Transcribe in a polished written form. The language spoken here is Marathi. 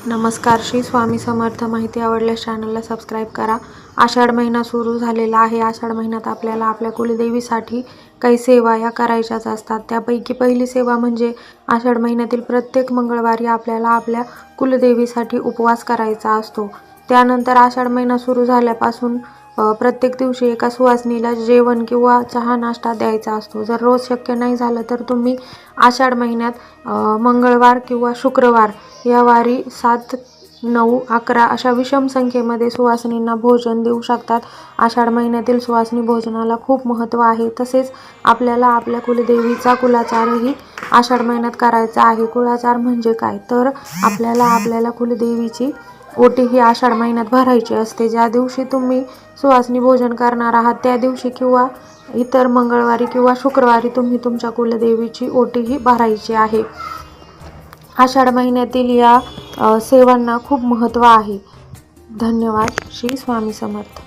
नमस्कार. श्री स्वामी समर्थ. माहिती आवडल्यास चॅनलला सबस्क्राईब करा. आषाढ महिना सुरू झालेला आहे. आषाढ महिन्यात आपल्याला आपल्या कुलदेवीसाठी काही सेवा या करायच्याच असतात. त्यापैकी पहिली सेवा म्हणजे आषाढ महिन्यातील प्रत्येक मंगळवारी आपल्याला आपल्या कुलदेवीसाठी उपवास करायचा असतो. त्यानंतर आषाढ महिना सुरू झाल्यापासून प्रत्येक दिवशी एका सुवासिनीला जेवण किंवा चहा नाश्ता द्यायचा असतो. जर रोज शक्य नाही झालं तर तुम्ही आषाढ महिन्यात मंगळवार किंवा शुक्रवार या वारी 7, 9, 11 अशा विषम संख्येमध्ये सुवासिनींना भोजन देऊ शकतात. आषाढ महिन्यातील सुवासिनी भोजनाला खूप महत्त्व आहे. तसेच आपल्याला आपल्या कुलदेवीचा कुलाचारही आषाढ महिन्यात करायचा आहे. कुलाचार म्हणजे काय, तर आपल्याला कुलदेवीची ओटी ही आषाढ महिन्यात भरायची असते. ज्या दिवशी तुम्ही सुवासिनी भोजन करणार आहात त्या दिवशी किंवा इतर मंगळवारी किंवा शुक्रवारी तुम्ही तुमच्या कुलदेवीची ओटी ही भरायची आहे. आषाढ महिन्यातील या सेवांना खूप महत्त्व आहे. धन्यवाद. श्री स्वामी समर्थ.